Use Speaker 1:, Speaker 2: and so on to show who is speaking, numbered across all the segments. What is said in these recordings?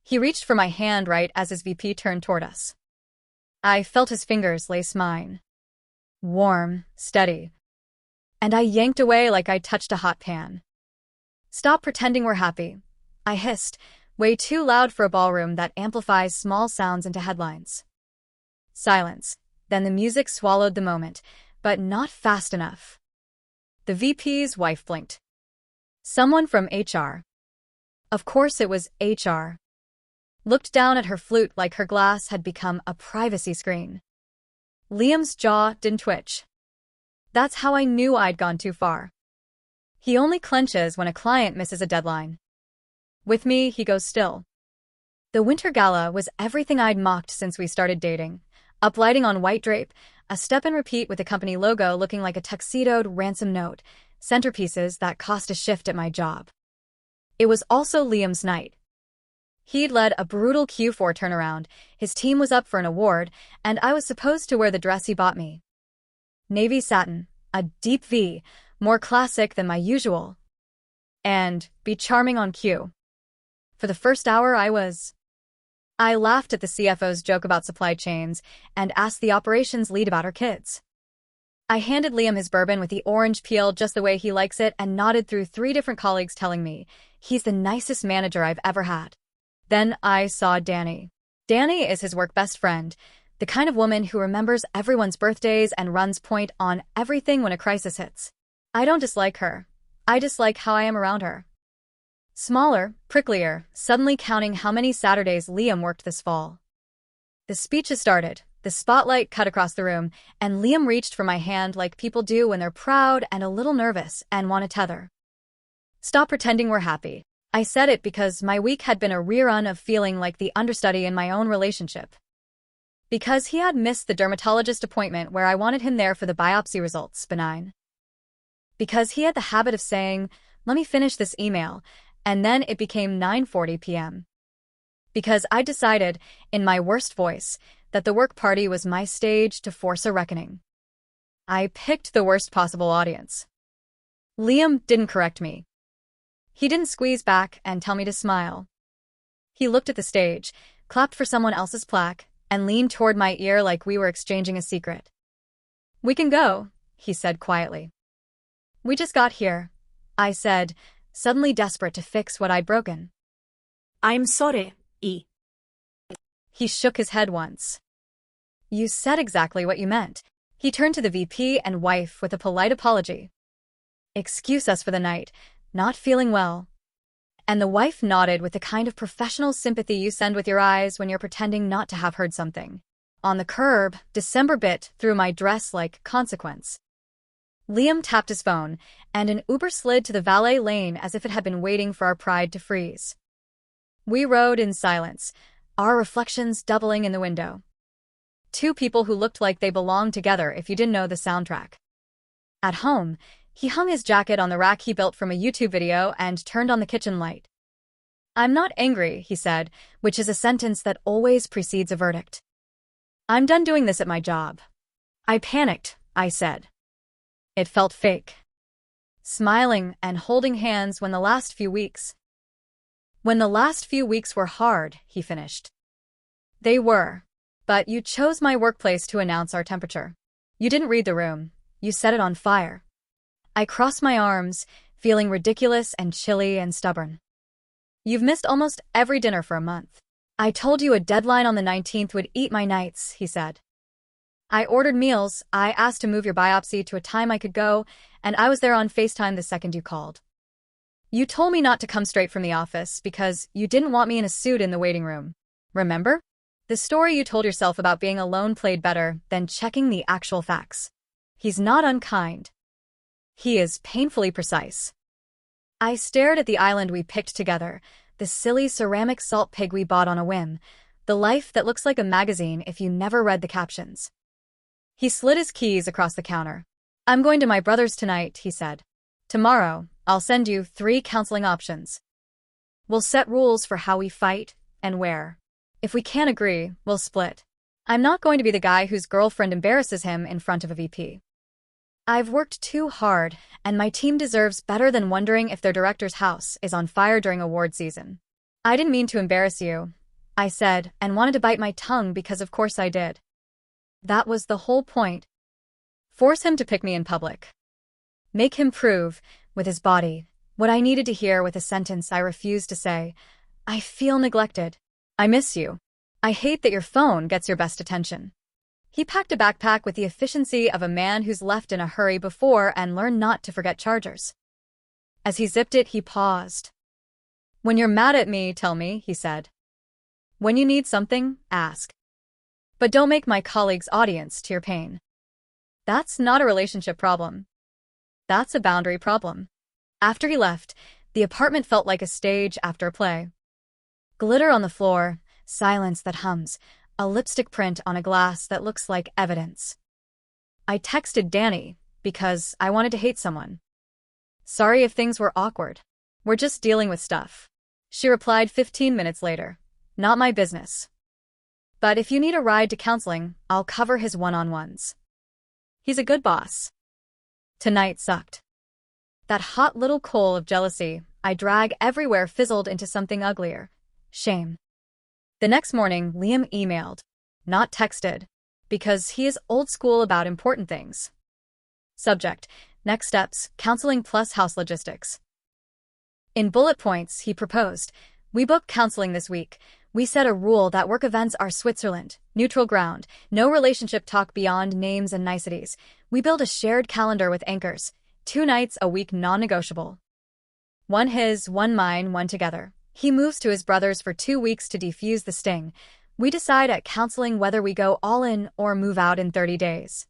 Speaker 1: He reached for my hand right as his VP turned toward us. I felt his fingers lace mine. Warm, steady. And I yanked away like I touched a hot pan. "Stop pretending we're happy," I hissed, way too loud for a ballroom that amplifies small sounds into headlines. Silence. Then the music swallowed the moment, but not fast enough. The VP's wife blinked. Someone from HR. Of course it was HR. Looked down at her flute like her glass had become a privacy screen. Liam's jaw didn't twitch. That's how I knew I'd gone too far. He only clenches when a client misses a deadline. With me, he goes still. The winter gala was everything I'd mocked since we started dating. Uplighting on white drape, a step and repeat with the company logo looking like a tuxedoed ransom note, centerpieces that cost a shift at my job. It was also Liam's night. He'd led a brutal Q4 turnaround, his team was up for an award, and I was supposed to wear the dress he bought me. Navy satin, a deep V, more classic than my usual. And be charming on cue. For the first hour I laughed at the CFO's joke about supply chains and asked the operations lead about her kids. I handed Liam his bourbon with the orange peel just the way he likes it and nodded through 3 different colleagues telling me he's the nicest manager I've ever had. Then I saw Danny. Danny is his work best friend, the kind of woman who remembers everyone's birthdays and runs point on everything when a crisis hits. I don't dislike her. I dislike how I am around her. Smaller, pricklier, suddenly counting how many Saturdays Liam worked this fall. The speeches started, the spotlight cut across the room, and Liam reached for my hand like people do when they're proud and a little nervous and want to tether. "Stop pretending we're happy." I said it because my week had been a rerun of feeling like the understudy in my own relationship. Because he had missed the dermatologist appointment where I wanted him there for the biopsy results, benign. Because he had the habit of saying, "Let me finish this email," and then it became 9:40 p.m. Because I decided, in my worst voice, that the work party was my stage to force a reckoning. I picked the worst possible audience. Liam didn't correct me. He didn't squeeze back and tell me to smile. He looked at the stage, clapped for someone else's plaque, and leaned toward my ear like we were exchanging a secret. "We can go," he said quietly. "We just got here," I said, suddenly desperate to fix what I'd broken.
Speaker 2: "I'm sorry, E."
Speaker 1: He shook his head once. "You said exactly what you meant." He turned to the VP and wife with a polite apology. "Excuse us for the night. Not feeling well." And the wife nodded with the kind of professional sympathy you send with your eyes when you're pretending not to have heard something. On the curb, December bit through my dress like consequence. Liam tapped his phone, and an Uber slid to the valet lane as if it had been waiting for our pride to freeze. We rode in silence, our reflections doubling in the window. 2 people who looked like they belonged together if you didn't know the soundtrack. At home, he hung his jacket on the rack he built from a YouTube video and turned on the kitchen light. "I'm not angry," he said, which is a sentence that always precedes a verdict. "I'm done doing this at my job." "I panicked," I said. It felt fake. Smiling and holding hands when the last few weeks were hard, he finished. "They were. But you chose my workplace to announce our temperature. You didn't read the room. You set it on fire." I crossed my arms, feeling ridiculous and chilly and stubborn. "You've missed almost every dinner for a month. I told you a deadline on the 19th would eat my nights," he said. "I ordered meals, I asked to move your biopsy to a time I could go, and I was there on FaceTime the second you called. You told me not to come straight from the office because you didn't want me in a suit in the waiting room. Remember? The story you told yourself about being alone played better than checking the actual facts. He's not unkind. He is painfully precise." I stared at the island we picked together, the silly ceramic salt pig we bought on a whim, the life that looks like a magazine if you never read the captions. He slid his keys across the counter. "I'm going to my brother's tonight," he said. "Tomorrow, I'll send you 3 counseling options. We'll set rules for how we fight and where. If we can't agree, we'll split. I'm not going to be the guy whose girlfriend embarrasses him in front of a VP. I've worked too hard, and my team deserves better than wondering if their director's house is on fire during award season. I didn't mean to embarrass you. I said, and wanted to bite my tongue because of course I did. That was the whole point. Force him to pick me in public. Make him prove, with his body, what I needed to hear with a sentence I refused to say. I feel neglected. I miss you. I hate that your phone gets your best attention. He packed a backpack with the efficiency of a man who's left in a hurry before and learned not to forget chargers. As he zipped it, he paused. When you're mad at me, tell me, he said. When you need something, ask. But don't make my colleagues audience to your pain. That's not a relationship problem. That's a boundary problem. After he left, the apartment felt like a stage after a play. Glitter on the floor, silence that hums, a lipstick print on a glass that looks like evidence. I texted Danny because I wanted to hate someone. Sorry if things were awkward. We're just dealing with stuff. She replied 15 minutes later. Not my business. But if you need a ride to counseling, I'll cover his one-on-ones. He's a good boss. Tonight sucked. That hot little coal of jealousy I drag everywhere fizzled into something uglier. Shame. The next morning, Liam emailed, not texted, because he is old school about important things. Subject: next steps, counseling plus house logistics. In bullet points, he proposed, we book counseling this week. We set a rule that work events are Switzerland, neutral ground, no relationship talk beyond names and niceties. We build a shared calendar with anchors, 2 nights a week non-negotiable. One his, one mine, one together. He moves to his brother's for 2 weeks to defuse the sting. We decide at counseling whether we go all in or move out in 30 days.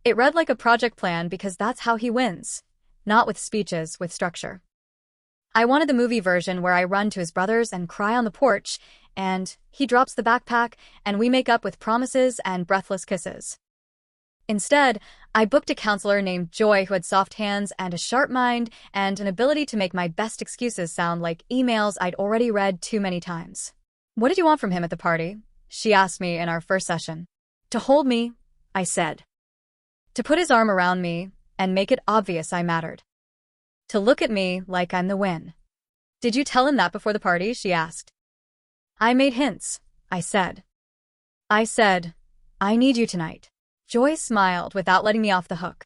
Speaker 1: It read like a project plan because that's how he wins. Not with speeches, with structure. I wanted the movie version where I run to his brother's and cry on the porch, and he drops the backpack, and we make up with promises and breathless kisses. Instead, I booked a counselor named Joy who had soft hands and a sharp mind and an ability to make my best excuses sound like emails I'd already read too many times. What did you want from him at the party? She asked me in our first session. To hold me, I said. To put his arm around me and make it obvious I mattered. To look at me like I'm the win. Did you tell him that before the party? She asked. I made hints, I said. I need you tonight. Joy smiled without letting me off the hook.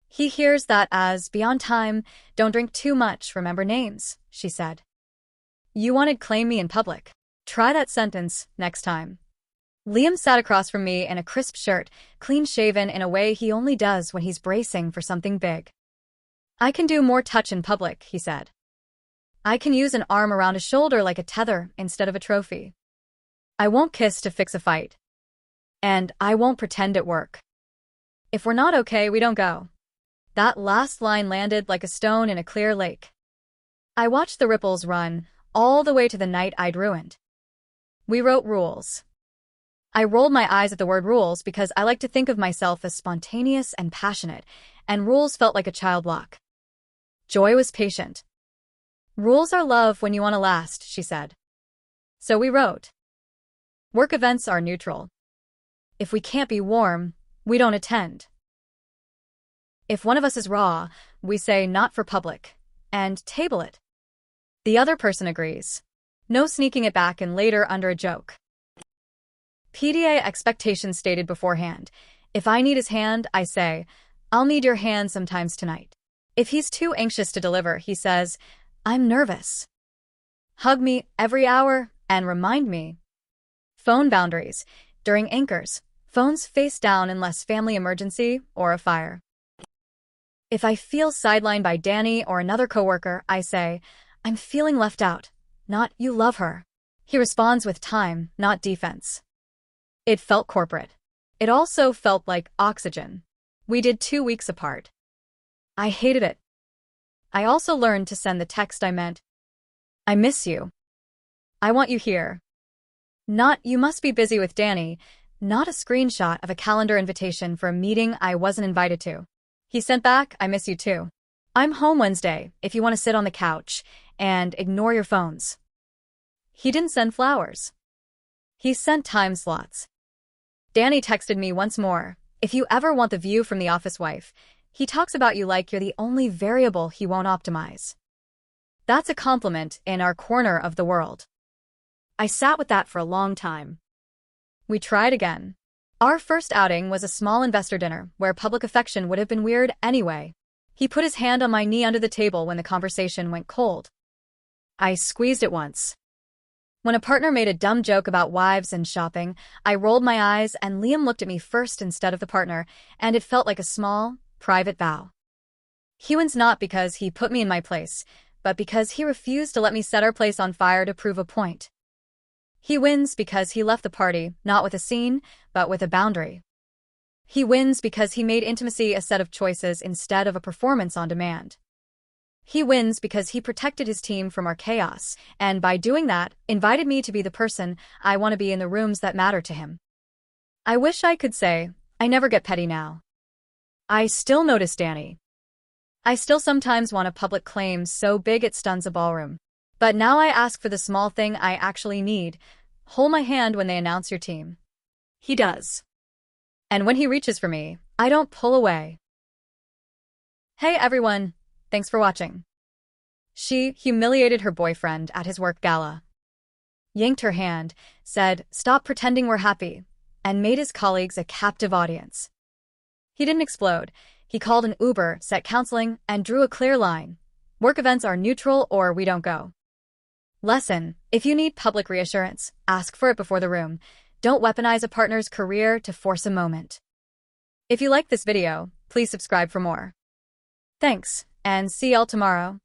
Speaker 1: He hears that as beyond time, don't drink too much, remember names, she said. You wanted claim me in public. Try that sentence next time. Liam sat across from me in a crisp shirt, clean-shaven in a way he only does when he's bracing for something big. I can do more touch in public, he said. I can use an arm around a shoulder like a tether instead of a trophy. I won't kiss to fix a fight. And I won't pretend at work. If we're not okay, we don't go. That last line landed like a stone in a clear lake. I watched the ripples run, all the way to the night I'd ruined. We wrote rules. I rolled my eyes at the word rules because I like to think of myself as spontaneous and passionate, and rules felt like a child lock. Joy was patient. Rules are love when you want to last, she said. So we wrote. Work events are neutral. If we can't be warm, we don't attend. If one of us is raw, we say not for public, and table it. The other person agrees. No sneaking it back in later under a joke. PDA expectations stated beforehand. If I need his hand, I say, I'll need your hand sometimes tonight. If he's too anxious to deliver, he says, I'm nervous. Hug me every hour and remind me. Phone boundaries. During anchors, phones face down unless family emergency or a fire. If I feel sidelined by Danny or another coworker, I say, I'm feeling left out, not you love her. He responds with time, not defense. It felt corporate. It also felt like oxygen. We did 2 weeks apart. I hated it. I also learned to send the text I meant. I miss you. I want you here. Not, you must be busy with Danny, not a screenshot of a calendar invitation for a meeting I wasn't invited to. He sent back, I miss you too. I'm home Wednesday if you want to sit on the couch and ignore your phones. He didn't send flowers. He sent time slots. Danny texted me once more, if you ever want the view from the office wife, he talks about you like you're the only variable he won't optimize. That's a compliment in our corner of the world.
Speaker 2: I sat with that for a long time.
Speaker 1: We tried again. Our first outing was a small investor dinner where public affection would have been weird anyway. He put his hand on my knee under the table when the conversation went cold. I squeezed it once. When a partner made a dumb joke about wives and shopping, I rolled my eyes and Liam looked at me first instead of the partner, and it felt like a small, private vow. He wins not because he put me in my place, but because he refused to let me set our place on fire to prove a point. He wins because he left the party, not with a scene, but with a boundary. He wins because he made intimacy a set of choices instead of a performance on demand. He wins because he protected his team from our chaos, and by doing that, invited me to be the person I want to be in the rooms that matter to him. I wish I could say, I never get petty now. I still notice Danny. I still sometimes want a public claim so big it stuns a ballroom. But now I ask for the small thing I actually need. Hold my hand when they announce your team.
Speaker 2: He does.
Speaker 1: And when he reaches for me, I don't pull away. Hey everyone, thanks for watching. She humiliated her boyfriend at his work gala. Yanked her hand, said, "Stop pretending we're happy," and made his colleagues a captive audience. He didn't explode. He called an Uber, set counseling, and drew a clear line. Work events are neutral or we don't go. Lesson: if you need public reassurance, ask for it before the room. Don't weaponize a partner's career to force a moment. If you like this video, please subscribe for more. Thanks, and see y'all tomorrow.